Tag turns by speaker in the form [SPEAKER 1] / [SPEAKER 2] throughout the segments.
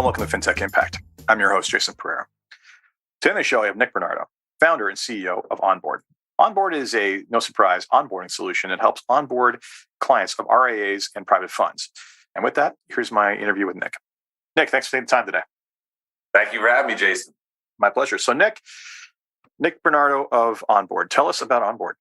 [SPEAKER 1] welcome to FinTech Impact. I'm your host, Jason Pereira. Today on the show, I have Nick Bernardo, founder and CEO of Onboard. Onboard is a, no surprise, onboarding solution that helps onboard clients of RIAs and private funds. And with that, here's my interview with Nick. Nick, thanks for taking the time today.
[SPEAKER 2] Thank you for having me, Jason.
[SPEAKER 1] My pleasure. So Nick Bernardo of Onboard. Tell us about Onboard.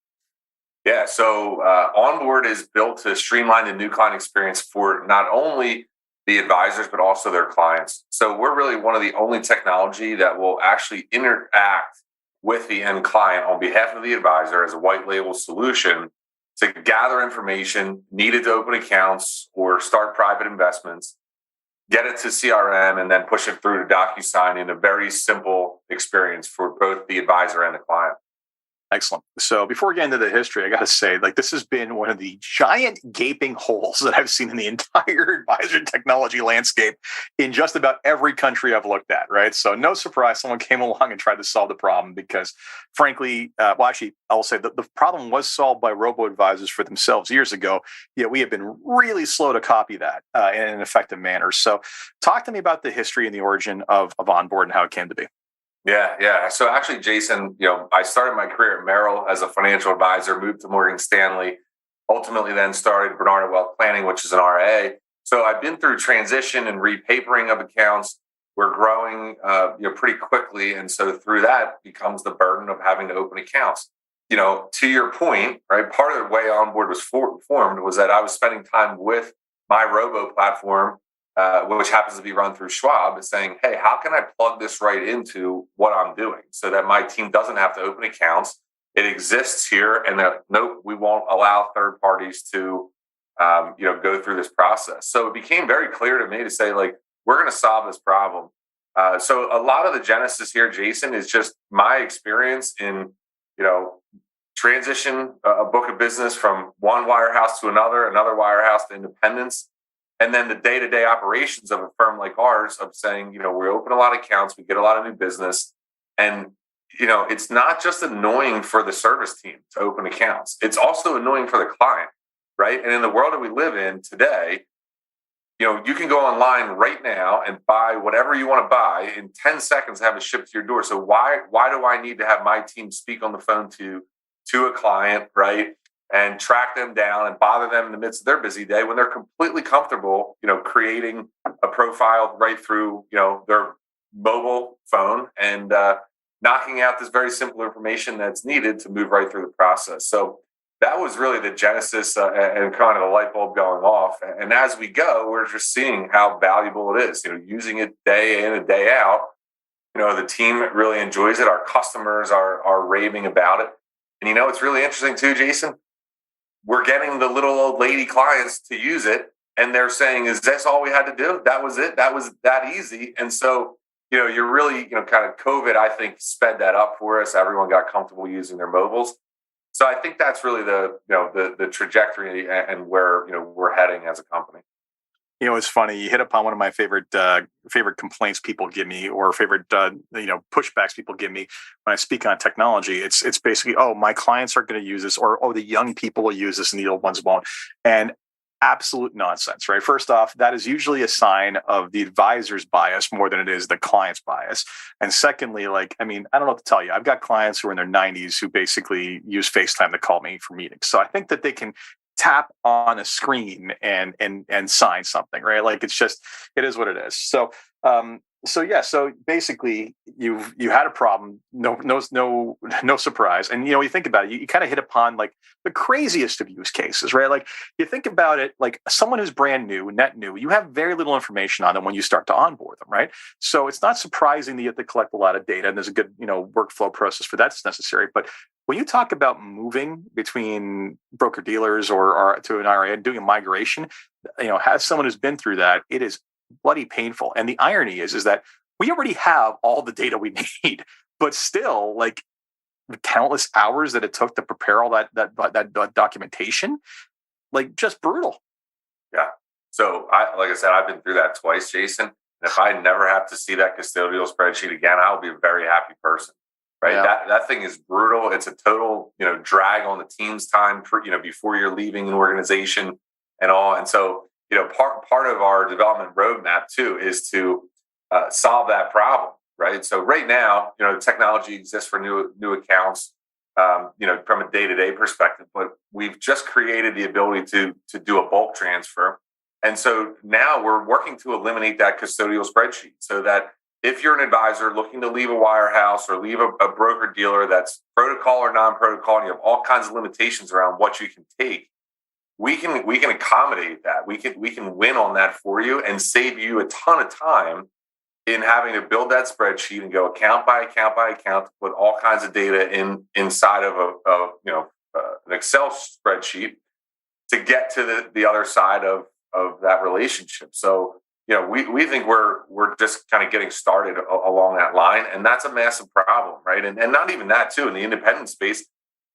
[SPEAKER 2] Yeah, so Onboard is built to streamline the new client experience for not only the advisors, but also their clients. So we're really one of the only technology that will actually interact with the end client on behalf of the advisor as a white label solution to gather information needed to open accounts or start private investments, get it to CRM, and then push it through to DocuSign in a very simple experience for both the advisor and the client.
[SPEAKER 1] Excellent. So before we get into the history, I got to say, this has been one of the giant gaping holes that I've seen in the entire advisor technology landscape in just about every country I've looked at, right? So no surprise someone came along and tried to solve the problem because, frankly, I'll say that the problem was solved by robo-advisors for themselves years ago. Yet we have been really slow to copy that in an effective manner. So talk to me about the history and the origin of Onboard and how it came to be.
[SPEAKER 2] Yeah. So actually, Jason, I started my career at Merrill as a financial advisor, moved to Morgan Stanley, ultimately then started Bernardo Wealth Planning, which is an RIA. So I've been through transition and repapering of accounts. We're growing, pretty quickly, and so through that becomes the burden of having to open accounts. To your point, right? Part of the way Onboard was formed was that I was spending time with my robo platform, which happens to be run through Schwab, is saying, hey, how can I plug this right into what I'm doing so that my team doesn't have to open accounts? It exists here, and nope, we won't allow third parties to, go through this process. So it became very clear to me to say, we're going to solve this problem. So a lot of the genesis here, Jason, is just my experience in, transition a book of business from one wirehouse to another wirehouse to independence. And then the day-to-day operations of a firm like ours of saying, we open a lot of accounts, we get a lot of new business. And, it's not just annoying for the service team to open accounts. It's also annoying for the client, right? And in the world that we live in today, you can go online right now and buy whatever you want to buy in 10 seconds, have it shipped to your door. So why do I need to have my team speak on the phone to a client, right? And track them down and bother them in the midst of their busy day when they're completely comfortable, creating a profile right through, their mobile phone and knocking out this very simple information that's needed to move right through the process. So that was really the genesis and kind of the light bulb going off. And as we go, we're just seeing how valuable it is, using it day in and day out. The team really enjoys it. Our customers are raving about it. And it's really interesting too, Jason. We're getting the little old lady clients to use it, and they're saying, is this all we had to do? That was it? That was that easy? And so, you're really, kind of COVID, I think, sped that up for us. Everyone got comfortable using their mobiles. So I think that's really the trajectory and where, we're heading as a company.
[SPEAKER 1] It's funny. You hit upon one of my favorite complaints people give me, or favorite pushbacks people give me when I speak on technology. It's basically, my clients are going to use this, or the young people will use this and the old ones won't. And absolute nonsense, right? First off, that is usually a sign of the advisor's bias more than it is the client's bias. And secondly, I don't know what to tell you. I've got clients who are in their 90s who basically use FaceTime to call me for meetings. So I think that they can tap on a screen and sign something, right? It is what it is. So basically you had a problem, no surprise. And, you think about it, you kind of hit upon the craziest of use cases, right? You think about it, someone who's brand new, net new, you have very little information on them when you start to onboard them, right? So it's not surprising that you have to collect a lot of data, and there's a good, workflow process for that's necessary. But when you talk about moving between broker dealers or to an RIA and doing a migration, as someone who's been through that, it is bloody painful. And the irony is that we already have all the data we need, but still, the countless hours that it took to prepare all that documentation, just brutal.
[SPEAKER 2] Yeah. So like I said, I've been through that twice, Jason. And if I never have to see that custodial spreadsheet again, I'll be a very happy person. Right. Yeah. That thing is brutal. It's a total, drag on the team's time for, before you're leaving an organization and all. And so, part of our development roadmap too is to solve that problem, right? So right now, the technology exists for new accounts, from a day-to-day perspective, but we've just created the ability to do a bulk transfer. And so now we're working to eliminate that custodial spreadsheet so that if you're an advisor looking to leave a wirehouse or leave a broker dealer that's protocol or non-protocol, and you have all kinds of limitations around what you can take, we can accommodate that. We can win on that for you and save you a ton of time in having to build that spreadsheet and go account by account by account to put all kinds of data inside of an Excel spreadsheet to get to the other side of that relationship. So we think we're just kind of getting started along that line, and that's a massive problem, right? And not even that too in the independent space.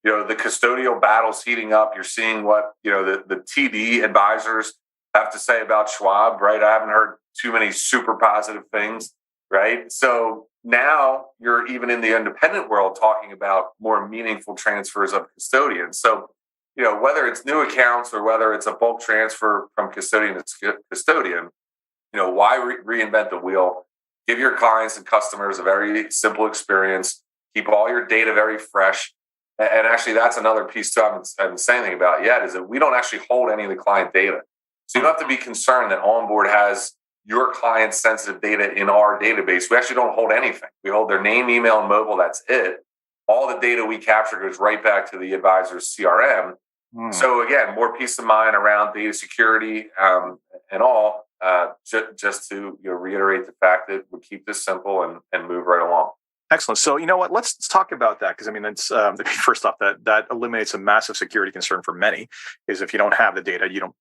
[SPEAKER 2] The custodial battle's heating up. You're seeing what the TD advisors have to say about Schwab, right? I haven't heard too many super positive things, right? So now you're even in the independent world talking about more meaningful transfers of custodians. So, whether it's new accounts or whether it's a bulk transfer from custodian to custodian, why reinvent the wheel? Give your clients and customers a very simple experience. Keep all your data very fresh. And actually, that's another piece too I haven't said anything about yet, is that we don't actually hold any of the client data. So you don't have to be concerned that Onboard has your client's sensitive data in our database. We actually don't hold anything. We hold their name, email, and mobile. That's it. All the data we capture goes right back to the advisor's CRM. So again, more peace of mind around data security and all. Just to reiterate the fact that we keep this simple and move right along.
[SPEAKER 1] Excellent. So you know what? Let's talk about that, because that's first off, that eliminates a massive security concern for many. Is if you don't have the data, you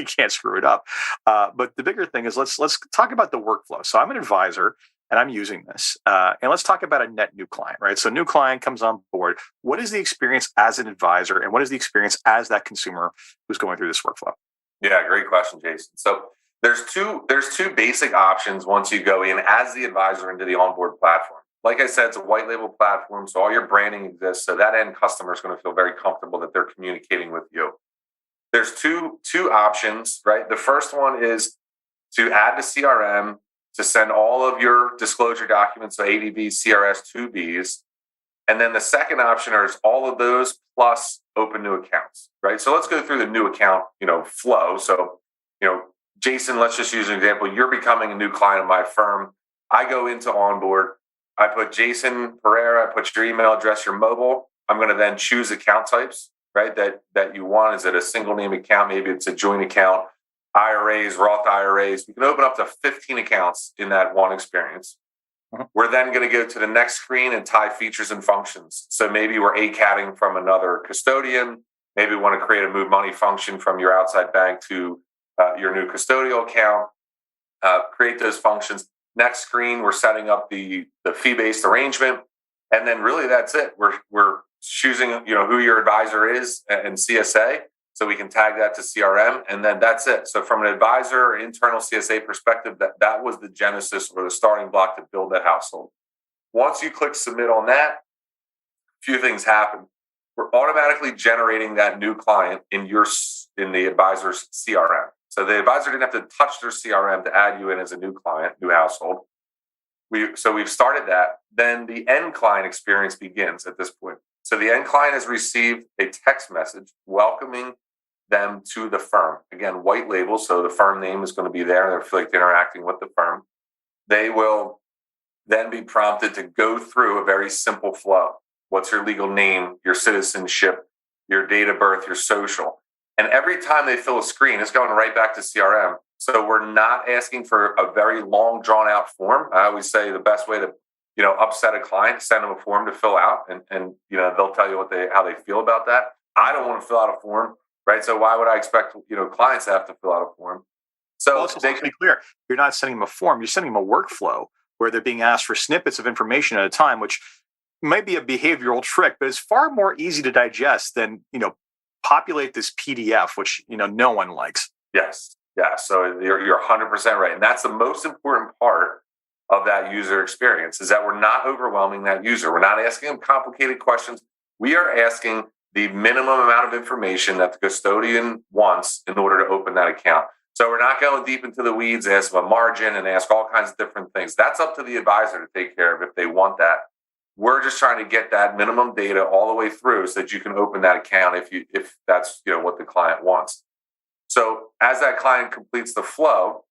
[SPEAKER 1] can't screw it up. But the bigger thing is let's talk about the workflow. So I'm an advisor and I'm using this, and let's talk about a net new client, right? So new client comes on board. What is the experience as an advisor, and what is the experience as that consumer who's going through this workflow?
[SPEAKER 2] Yeah, great question, Jason. So there's two basic options once you go in as the advisor into the Onboard platform. Like I said, it's a white label platform, so all your branding exists. So that end customer is going to feel very comfortable that they're communicating with you. There's two options, right? The first one is to add to CRM, to send all of your disclosure documents, so ADV, CRS, 2Bs. And then the second option is all of those plus open new accounts, right? So let's go through the new account, flow. So, Jason, let's just use an example. You're becoming a new client of my firm. I go into Onboard. I put Jason Pereira, I put your email address, your mobile. I'm going to then choose account types, right? That you want. Is it a single name account? Maybe it's a joint account, IRAs, Roth IRAs. We can open up to 15 accounts in that one experience. We're then going to go to the next screen and tie features and functions. So maybe we're ACATing from another custodian. Maybe we want to create a move money function from your outside bank to your new custodial account. Create those functions. Next screen, we're setting up the fee-based arrangement. And then really that's it. We're choosing who your advisor is and CSA. So we can tag that to CRM, and then that's it. So from an advisor or internal CSA perspective, that was the genesis or the starting block to build that household. Once you click submit on that, a few things happen. We're automatically generating that new client in the advisor's CRM. So the advisor didn't have to touch their CRM to add you in as a new client, new household. We've started that. Then the end client experience begins at this point. So the end client has received a text message welcoming them to the firm. Again, white label, so the firm name is going to be there. They feel like they're interacting with the firm. They will then be prompted to go through a very simple flow. What's your legal name, your citizenship, your date of birth, your social. And every time they fill a screen, it's going right back to CRM. So we're not asking for a very long, drawn-out form. I always say the best way to upset a client, send them a form to fill out, and they'll tell you how they feel about that. I don't want to fill out a form, right? So why would I expect clients to have to fill out a form? So
[SPEAKER 1] let's be clear: you're not sending them a form; you're sending them a workflow where they're being asked for snippets of information at a time, which might be a behavioral trick, but it's far more easy to digest than populate this PDF, which no one likes.
[SPEAKER 2] Yes, yeah. So you're 100% right, and that's the most important part of that user experience, is that we're not overwhelming that user. We're not asking them complicated questions. We are asking the minimum amount of information that the custodian wants in order to open that account. So we're not going deep into the weeds, ask them a margin and ask all kinds of different things. That's up to the advisor to take care of if they want that. We're just trying to get that minimum data all the way through so that you can open that account if that's what the client wants. So as that client completes the flow,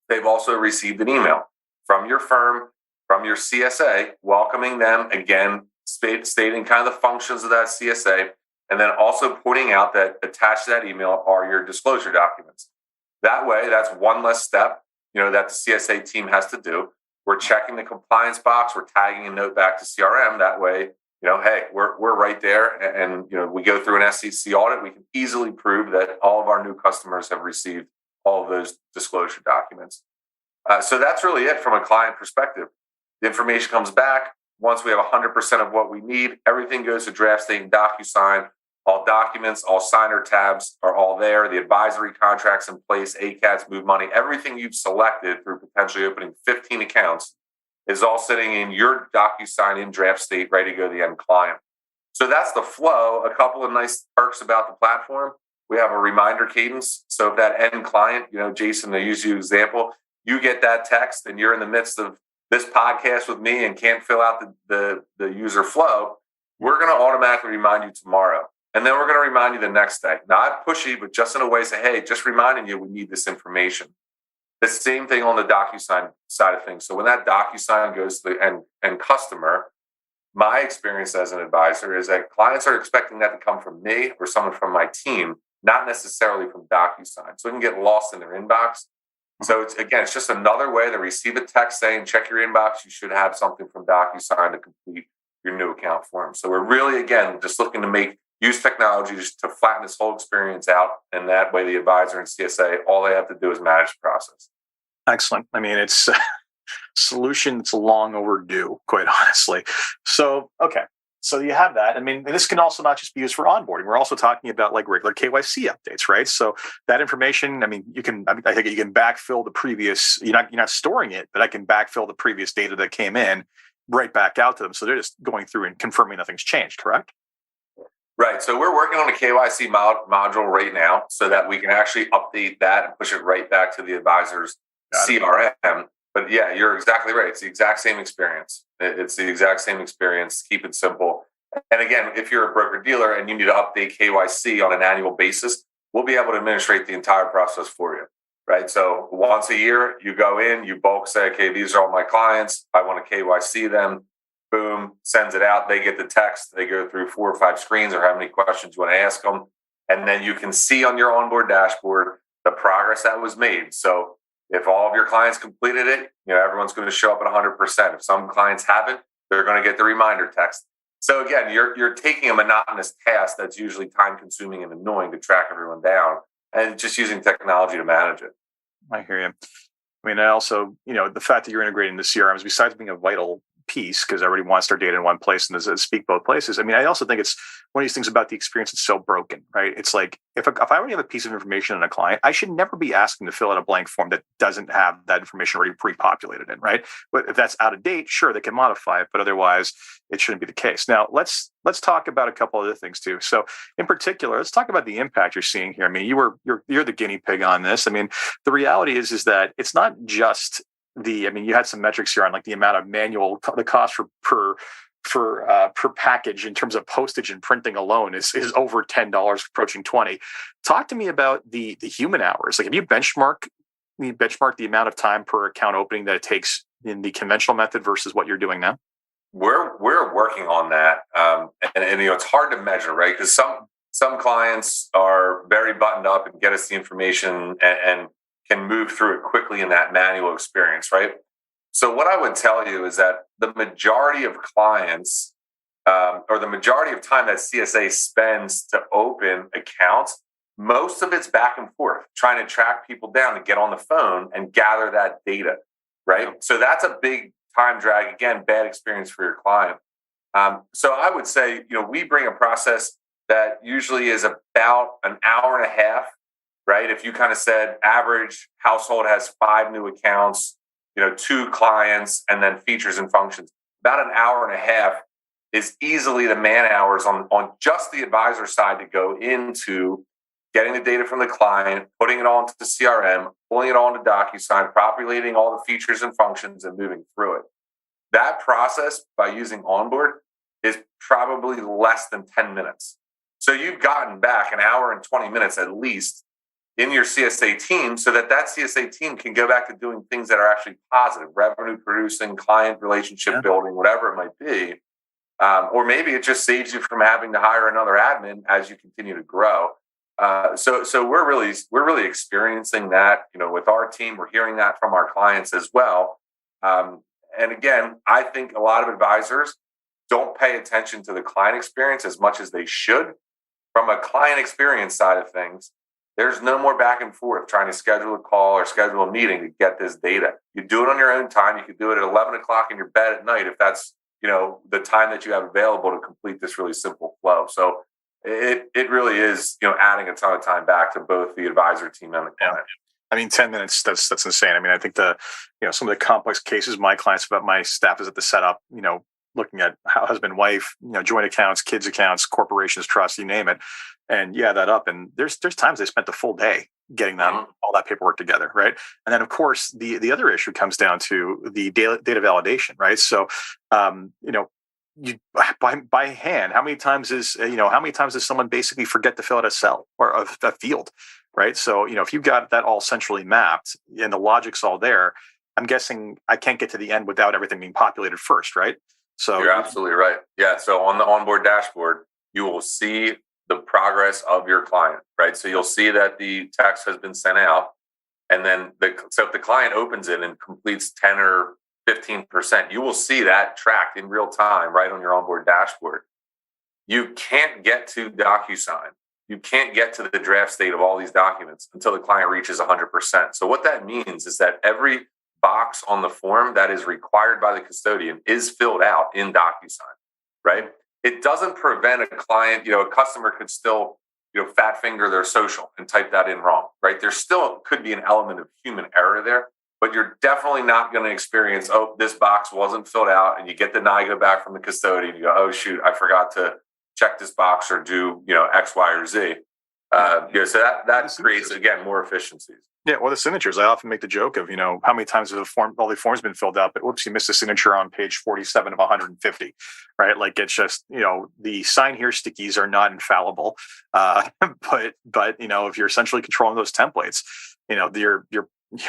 [SPEAKER 2] they've also received an email from your firm, from your CSA, welcoming them, again, stating kind of the functions of that CSA, and then also pointing out that attached to that email are your disclosure documents. That way, that's one less step, that the CSA team has to do. We're checking the compliance box. We're tagging a note back to CRM. That way, hey, we're right there. And, we go through an SEC audit. We can easily prove that all of our new customers have received all of those disclosure documents. So that's really it from a client perspective. The information comes back. Once we have 100% of what we need, everything goes to draft state and DocuSign. All documents, all signer tabs are all there. The advisory contracts in place, ACATs, Move Money, everything you've selected through potentially opening 15 accounts is all sitting in your DocuSign in draft state, ready to go to the end client. So that's the flow. A couple of nice perks about the platform. We have a reminder cadence. So if that end client, Jason, to use your example, you get that text and you're in the midst of this podcast with me and can't fill out the user flow, we're going to automatically remind you tomorrow. And then we're going to remind you the next day. Not pushy, but just in a way say, hey, just reminding you we need this information. The same thing on the DocuSign side of things. So when that DocuSign goes to the end customer, my experience as an advisor is that clients are expecting that to come from me or someone from my team, not necessarily from DocuSign. So it can get lost in their inbox. So it's just another way to receive a text saying, check your inbox. You should have something from DocuSign to complete your new account form. So we're really, again, just looking to use technology just to flatten this whole experience out. And that way the advisor and CSA, all they have to do is manage the process.
[SPEAKER 1] Excellent. I mean, it's a solution that's long overdue, quite honestly. So, okay. So you have that. I mean, this can also not just be used for onboarding. We're also talking about like regular KYC updates, right? So that information, I think you can backfill the previous, you're not storing it, but I can backfill the previous data that came in right back out to them. So they're just going through and confirming nothing's changed, correct?
[SPEAKER 2] Right. So we're working on a KYC module right now so that we can actually update that and push it right back to the advisor's CRM. But yeah, you're exactly right. It's the exact same experience. It's the exact same experience. Keep it simple. And again, if you're a broker dealer and you need to update KYC on an annual basis, we'll be able to administrate the entire process for you. Right. So once a year, you go in, you bulk say, okay, these are all my clients. I want to KYC them. Boom, sends it out. They get the text. They go through 4 or 5 screens or how many questions you want to ask them. And then you can see on your onboard dashboard the progress that was made. So if all of your clients completed it, everyone's going to show up at 100%. If some clients haven't, they're going to get the reminder text. So again, you're taking a monotonous task that's usually time consuming and annoying to track everyone down and just using technology to manage it.
[SPEAKER 1] I hear you. I mean, also, the fact that you're integrating the CRMs, besides being a vital piece, because everybody wants their data in one place and does it speak both places. I mean, I also think it's one of these things about the experience that's so broken, right? It's like, if I already have a piece of information on a client, I should never be asking to fill out a blank form that doesn't have that information already pre-populated in, right? But if that's out of date, sure, they can modify it, but otherwise it shouldn't be the case. Now, let's talk about a couple other things too. So in particular, let's talk about the impact you're seeing here. I mean, you're the guinea pig on this. I mean, the reality is that it's not just you had some metrics here on like the amount of the cost per package in terms of postage and printing alone is over $10, approaching $20. Talk to me about the human hours. Like, have you benchmarked the amount of time per account opening that it takes in the conventional method versus what you're doing now?
[SPEAKER 2] We're working on that, and it's hard to measure, right? Because some clients are very buttoned up and get us the information and can move through it quickly in that manual experience, right? So what I would tell you is that the majority of clients or the majority of time that CSA spends to open accounts, most of it's back and forth, trying to track people down to get on the phone and gather that data, right? So that's a big time drag. Again, bad experience for your client. So I would say, we bring a process that usually is about an hour and a half, right? If you kind of said average household has 5 new accounts, 2 clients, and then features and functions, about an hour and a half is easily the man hours on just the advisor side to go into getting the data from the client, putting it all into the CRM, pulling it all into DocuSign, populating all the features and functions, and moving through it. That process, by using Onboard, is probably less than 10 minutes. So you've gotten back an hour and 20 minutes at least in your CSA team, so that CSA team can go back to doing things that are actually positive, revenue producing, client relationship building, whatever it might be. Or maybe it just saves you from having to hire another admin as you continue to grow. So we're really experiencing that, with our team. We're hearing that from our clients as well. And again, I think a lot of advisors don't pay attention to the client experience as much as they should. From a client experience side of things, there's no more back and forth trying to schedule a call or schedule a meeting to get this data. You do it on your own time. You could do it at 11 o'clock in your bed at night if that's, the time that you have available to complete this really simple flow. So it really is, adding a ton of time back to both the advisor team and the client.
[SPEAKER 1] I mean, 10 minutes, that's insane. I mean, I think some of the complex cases my staff is at the setup, looking at husband, wife, joint accounts, kids accounts, corporations, trusts, you name it. And that up. And there's times they spent the full day getting all that paperwork together, right? And then of course the other issue comes down to the data validation, right? So you by hand, how many times does someone basically forget to fill out a cell or a field, right? So if you've got that all centrally mapped and the logic's all there, I'm guessing I can't get to the end without everything being populated first, right? So
[SPEAKER 2] you're absolutely right. Yeah. So on the Onboard dashboard, you will see the progress of your client, right? So you'll see that the text has been sent out, and then so if the client opens it and completes 10 or 15%, you will see that tracked in real time right on your Onboard dashboard. You can't get to DocuSign. You can't get to the draft state of all these documents until the client reaches 100%. So what that means is that every box on the form that is required by the custodian is filled out in DocuSign, right? It doesn't prevent a client, a customer could still, fat finger their social and type that in wrong, right? There still could be an element of human error there, but you're definitely not going to experience, this box wasn't filled out, and you get the NIGO back from the custodian. You go, oh shoot, I forgot to check this box or do, X, Y, or Z. So that creates, again, more efficiencies.
[SPEAKER 1] Yeah, well, the signatures, I often make the joke of, how many times has all the forms been filled out, but whoops, you missed a signature on page 47 of 150, right? Like it's just, the sign here stickies are not infallible. But if you're essentially controlling those templates, you're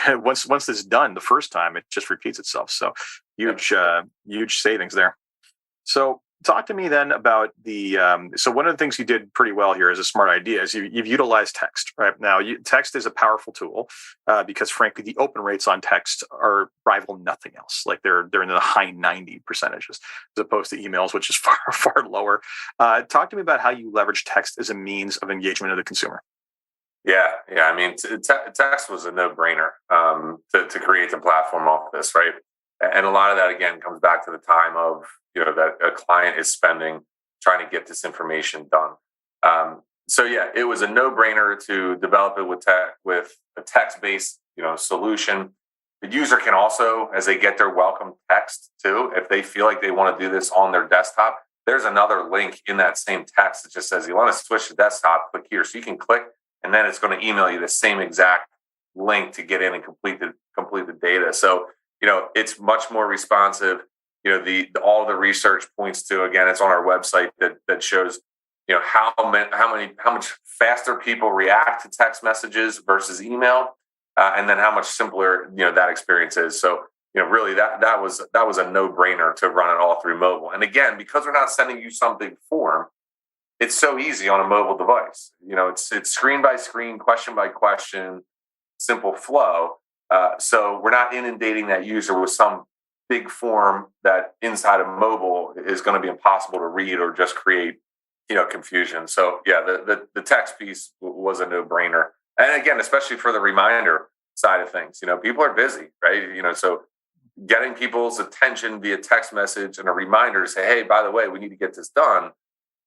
[SPEAKER 1] once this is done the first time, it just repeats itself. So huge savings there. So talk to me then about so one of the things you did pretty well here as a smart idea is you've utilized text, right? Now, text is a powerful tool because frankly, the open rates on text rival nothing else. Like they're in the high 90% as opposed to emails, which is far lower. Talk to me about how you leverage text as a means of engagement of the consumer.
[SPEAKER 2] Yeah. I mean, text was a no-brainer to create the platform off this, right? And a lot of that, again, comes back to the time of, that a client is spending trying to get this information done. So yeah, it was a no-brainer to develop it with a text-based, solution. The user can also, as they get their welcome text too, if they feel like they want to do this on their desktop, there's another link in that same text that just says, you want to switch to desktop, click here. So you can click, and then it's going to email you the same exact link to get in and complete the data. So, it's much more responsive. All the research points to, again, it's on our website that shows, how much faster people react to text messages versus email, and then how much simpler, that experience is. So, really that was a no-brainer to run it all through mobile. And again, because we're not sending you some big form, it's so easy on a mobile device. It's screen by screen, question by question, simple flow. So we're not inundating that user with some big form that inside of mobile is going to be impossible to read or just create, confusion. So yeah, the text piece was a no-brainer. And again, especially for the reminder side of things, people are busy, right? So getting people's attention via text message and a reminder to say, hey, by the way, we need to get this done.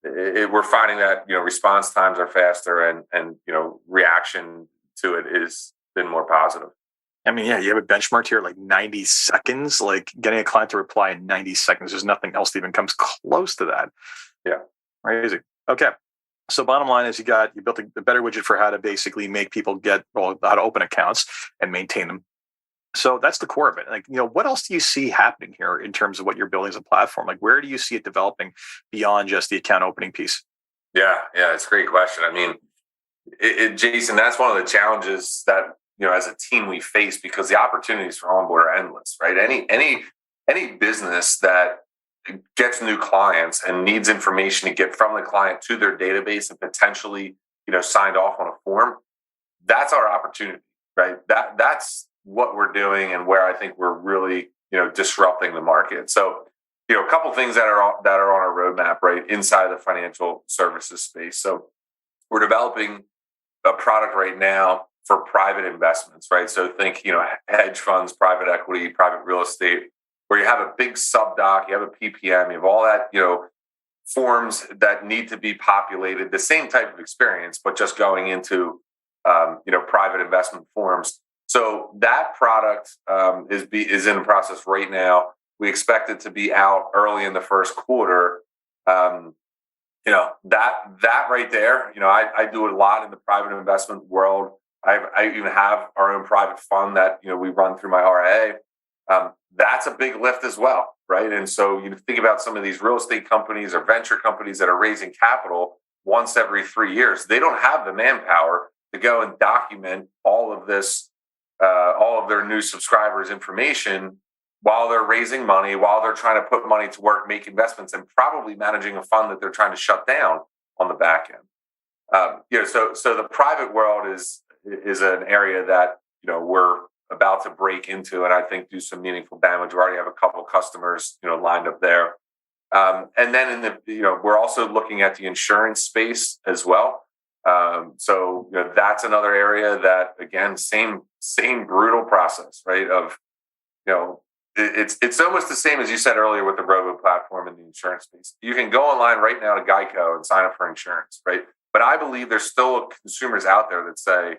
[SPEAKER 2] We're finding that, response times are faster and reaction to it is been more positive.
[SPEAKER 1] I mean, yeah, you have a benchmark here, like 90 seconds, like getting a client to reply in 90 seconds. There's nothing else that even comes close to that.
[SPEAKER 2] Yeah.
[SPEAKER 1] Crazy. Okay. So bottom line is you built a better widget for how to basically make people how to open accounts and maintain them. So that's the core of it. Like, what else do you see happening here in terms of what you're building as a platform? Like, where do you see it developing beyond just the account opening piece?
[SPEAKER 2] Yeah, it's a great question. I mean, Jason, that's one of the challenges that, as a team we face, because the opportunities for Onboard are endless, right? Any business that gets new clients and needs information to get from the client to their database and potentially, signed off on a form, that's our opportunity, right? That's what we're doing and where I think we're really, disrupting the market. So, a couple things that are on our roadmap, right, inside the financial services space. So we're developing a product right now for private investments, right? So think, hedge funds, private equity, private real estate, where you have a big subdoc, you have a PPM, you have all that, forms that need to be populated, the same type of experience, but just going into, private investment forms. So that product is in the process right now. We expect it to be out early in the first quarter. That right there, I do a lot in the private investment world. I even have our own private fund that, we run through my RIA. That's a big lift as well, right? And so you think about some of these real estate companies or venture companies that are raising capital once every 3 years. They don't have the manpower to go and document all of this, all of their new subscribers' information while they're raising money, while they're trying to put money to work, make investments, and probably managing a fund that they're trying to shut down on the back end. So the private world is an area that, we're about to break into, and I think do some meaningful damage. We already have a couple of customers, lined up there. And then we're also looking at the insurance space as well. So that's another area that, again, same brutal process, right? Of, it's almost the same as you said earlier with the robo platform in the insurance space. You can go online right now to Geico and sign up for insurance, right? But I believe there's still consumers out there that say,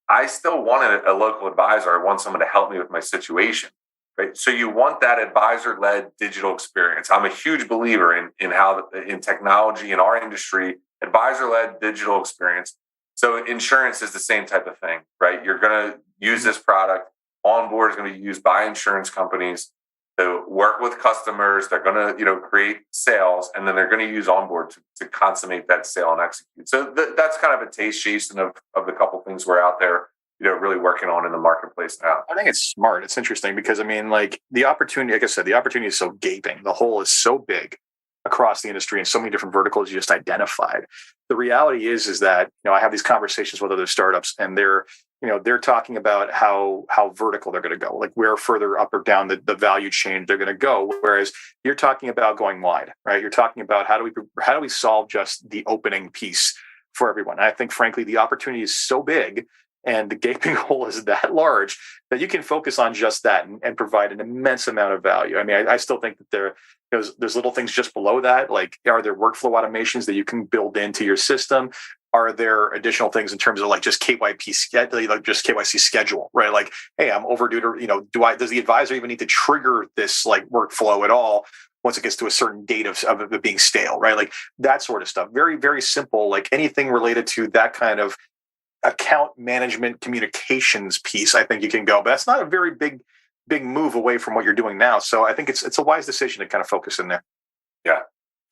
[SPEAKER 2] I still want a local advisor. I want someone to help me with my situation, right? So you want that advisor-led digital experience. I'm a huge believer in how in technology in our industry, advisor-led digital experience. So insurance is the same type of thing, right? You're going to use this product. Onboard is going to be used by insurance companies to work with customers. They're going to, create sales, and then they're going to use Onboard to consummate that sale and execute. So that's kind of a taste, Jason, of the couple things we're out there, really working on in the marketplace now.
[SPEAKER 1] I think it's smart. It's interesting because, the opportunity, like I said, the opportunity is so gaping. The hole is so big across the industry and so many different verticals you just identified. The reality is that, I have these conversations with other startups, and they're talking about how vertical they're going to go, like where further up or down the value chain they're going to go. Whereas you're talking about going wide, right? You're talking about how do we solve just the opening piece for everyone? And I think, frankly, the opportunity is so big and the gaping hole is that large that you can focus on just that and provide an immense amount of value. I still think that there's little things just below that. Like, are there workflow automations that you can build into your system? Are there additional things in terms of like just KYC schedule, right? Like, hey, I'm overdue to, does the advisor even need to trigger this like workflow at all once it gets to a certain date of it being stale, right? Like that sort of stuff. Very, very simple, like anything related to that kind of account management communications piece, I think you can go, but that's not a very big move away from what you're doing now. So I think it's a wise decision to kind of focus in there.
[SPEAKER 2] Yeah.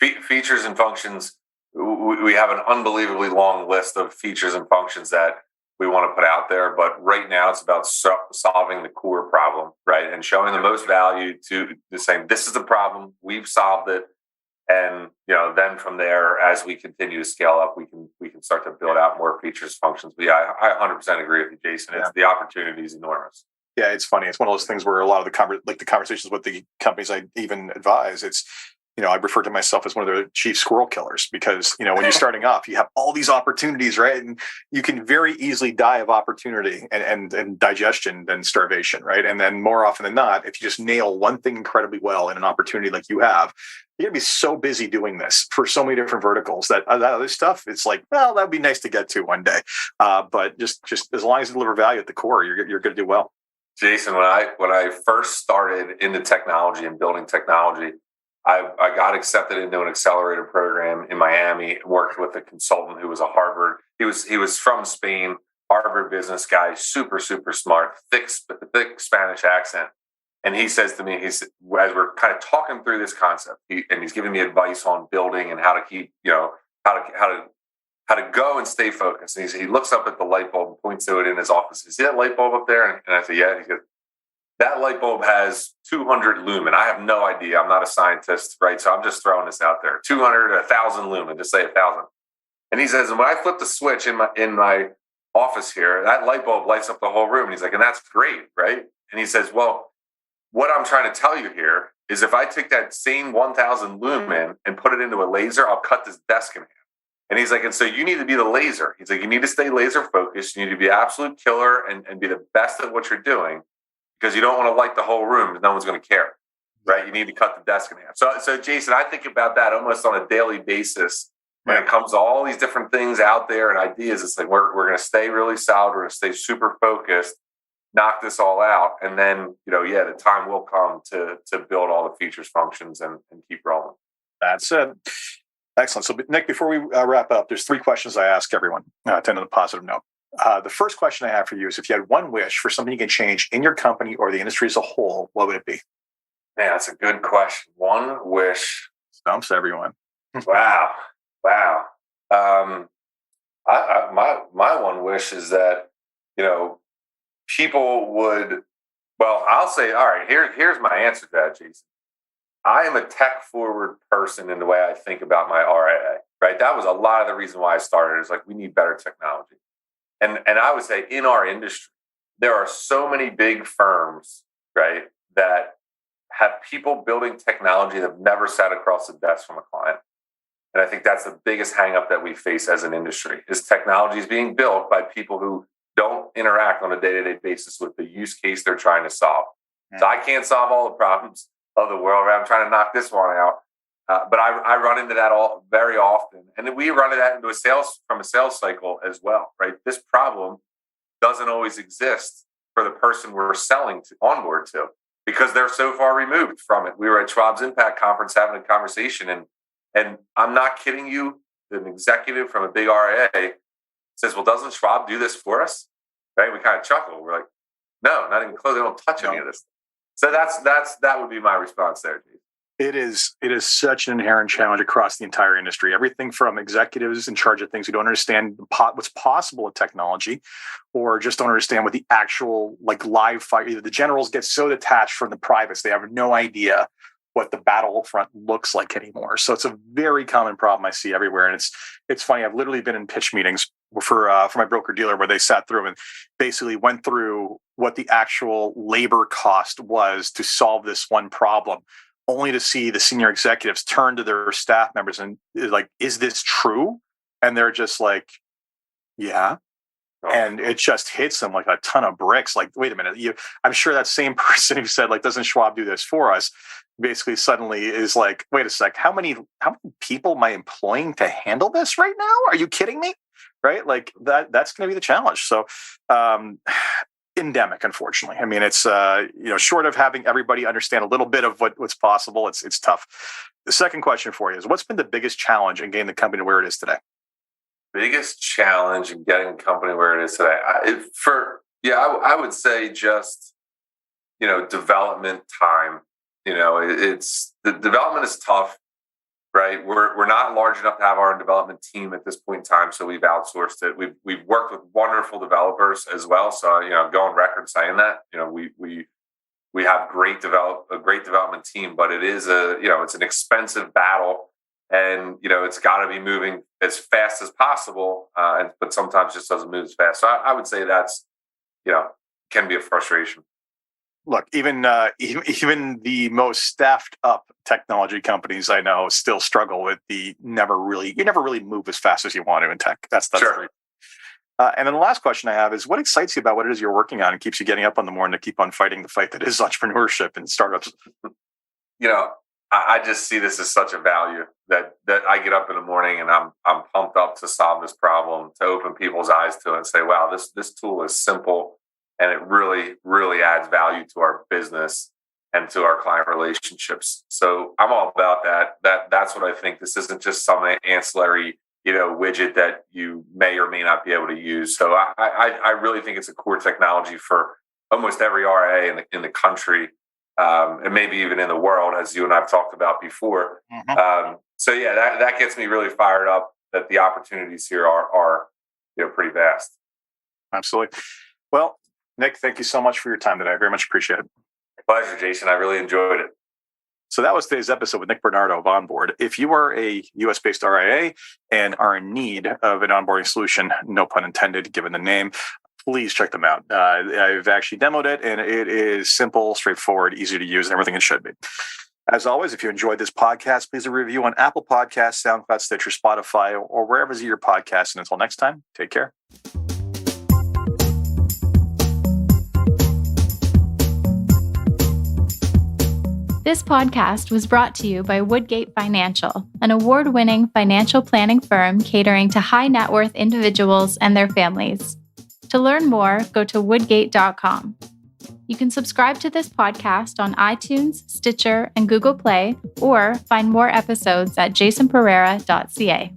[SPEAKER 2] Features and functions. We have an unbelievably long list of features and functions that we want to put out there, but right now it's about solving the core problem, right? And showing the most value to saying, this is the problem, we've solved it. And, then from there, as we continue to scale up, we can start to build out more features, functions. But yeah, I 100% agree with you, Jason. The opportunity is enormous.
[SPEAKER 1] Yeah, it's funny. It's one of those things where a lot of the conversations with the companies I even advise, it's, I refer to myself as one of the chief squirrel killers because, when you're starting off, you have all these opportunities, right? And you can very easily die of opportunity and digestion than starvation, right? And then more often than not, if you just nail one thing incredibly well in an opportunity like you have, you're going to be so busy doing this for so many different verticals that other stuff, it's like, well, that'd be nice to get to one day. But just as long as you deliver value at the core, you're going to do well.
[SPEAKER 2] Jason, when I first started into technology and building technology, I got accepted into an accelerator program in Miami, worked with a consultant who was a Harvard. He was from Spain, Harvard business guy, super, super smart, thick Spanish accent. And he says to me, as we're kind of talking through this concept, he's giving me advice on building and how to keep, how to go and stay focused. And he looks up at the light bulb and points to it in his office. Is that light bulb up there? And I say, yeah. He goes, that light bulb has 200 lumen. I have no idea. I'm not a scientist, right? So I'm just throwing this out there. 200, 1,000 lumen, just say 1,000. And he says, and when I flip the switch in my office here, that light bulb lights up the whole room. And he's like, and that's great, right? And he says, well, what I'm trying to tell you here is if I take that same 1,000 lumen and put it into a laser, I'll cut this desk in half. And he's like, and so you need to be the laser. He's like, you need to stay laser focused. You need to be absolute killer and be the best at what you're doing, because you don't want to light the whole room. No one's going to care, right? You need to cut the desk in half. So Jason, I think about that almost on a daily basis when it comes to all these different things out there and ideas. It's like, we're going to stay really solid. We're going to stay super focused, knock this all out. And then, the time will come to build all the features, functions, and keep rolling.
[SPEAKER 1] That's it. Excellent. So, Nick, before we wrap up, there's 3 questions I ask everyone to end on a positive note. The first question I have for you is, if you had one wish for something you can change in your company or the industry as a whole, what would it be?
[SPEAKER 2] Man, that's a good question. One wish.
[SPEAKER 1] Stumps everyone.
[SPEAKER 2] Wow. My one wish is that, people would, I'll say, all right, here's my answer to that, Jason. I am a tech-forward person in the way I think about my RIA, right? That was a lot of the reason why I started. It's like, we need better technology. And I would say in our industry, there are so many big firms, right, that have people building technology that have never sat across the desk from a client. And I think that's the biggest hang up that we face as an industry, is technology is being built by people who don't interact on a day-to-day basis with the use case they're trying to solve. Mm-hmm. So I can't solve all the problems of the world, right? I'm trying to knock this one out. But I run into that very often. And then we run into that from a sales cycle as well, right? This problem doesn't always exist for the person we're selling to Onboard to, because they're so far removed from it. We were at Schwab's Impact Conference having a conversation, and I'm not kidding you, an executive from a big RIA says, well, doesn't Schwab do this for us? Right? We kind of chuckle. We're like, no, not even close. They don't touch any of this. So that would be my response there, Steve.
[SPEAKER 1] It is such an inherent challenge across the entire industry. Everything from executives in charge of things who don't understand what's possible with technology, or just don't understand what the actual live fight. Either the generals get so detached from the privates, they have no idea what the battlefront looks like anymore. So it's a very common problem I see everywhere. And it's funny. I've literally been in pitch meetings for my broker dealer where they sat through and basically went through what the actual labor cost was to solve this one problem, only to see the senior executives turn to their staff members and like, is this true? And they're just like, yeah. And it just hits them like a ton of bricks. Like, wait a minute, I'm sure that same person who said, doesn't Schwab do this for us? Basically suddenly is like, wait a sec, how many people am I employing to handle this right now? Are you kidding me? Right? Like that's going to be the challenge. So, endemic, unfortunately. I mean, it's, short of having everybody understand a little bit of what's possible, it's tough. The second question for you is, what's been the biggest challenge in getting the company to where it is today?
[SPEAKER 2] Biggest challenge in getting the company where it is today? I would say just, development time. It's the development is tough, right? We're not large enough to have our own development team at this point in time, so we've outsourced it. We've worked with wonderful developers as well. So go on record saying that we have a great development team, but it is it's an expensive battle, and it's got to be moving as fast as possible, but sometimes just doesn't move as fast. So I would say that's can be a frustration.
[SPEAKER 1] Look, even the most staffed up technology companies I know still struggle with you never really move as fast as you want to in tech. That's
[SPEAKER 2] sure.
[SPEAKER 1] Great. And then the last question I have is, what excites you about what it is you're working on and keeps you getting up in the morning to keep on fighting the fight that is entrepreneurship and startups?
[SPEAKER 2] I just see this as such a value that I get up in the morning and I'm pumped up to solve this problem, to open people's eyes to it and say, wow, this tool is simple and it really, really adds value to our business. and to our client relationships. So I'm all about that. That's what I think. This isn't just some ancillary, widget that you may or may not be able to use. So I really think it's a core technology for almost every RIA in the country, and maybe even in the world, as you and I've talked about before. So yeah, that gets me really fired up that the opportunities here are pretty vast.
[SPEAKER 1] Absolutely. Well, Nick, thank you so much for your time today. I very much appreciate it.
[SPEAKER 2] Pleasure, Jason. I really enjoyed it.
[SPEAKER 1] So that was today's episode with Nick Bernardo of Onboard. If you are a US-based RIA and are in need of an onboarding solution, no pun intended, given the name, please check them out. I've actually demoed it, and it is simple, straightforward, easy to use, and everything it should be. As always, if you enjoyed this podcast, please leave a review on Apple Podcasts, SoundCloud, Stitcher, Spotify, or wherever you your podcasts. And until next time, take care.
[SPEAKER 3] This podcast was brought to you by Woodgate Financial, an award-winning financial planning firm catering to high net worth individuals and their families. To learn more, go to woodgate.com. You can subscribe to this podcast on iTunes, Stitcher, and Google Play, or find more episodes at jasonpereira.ca.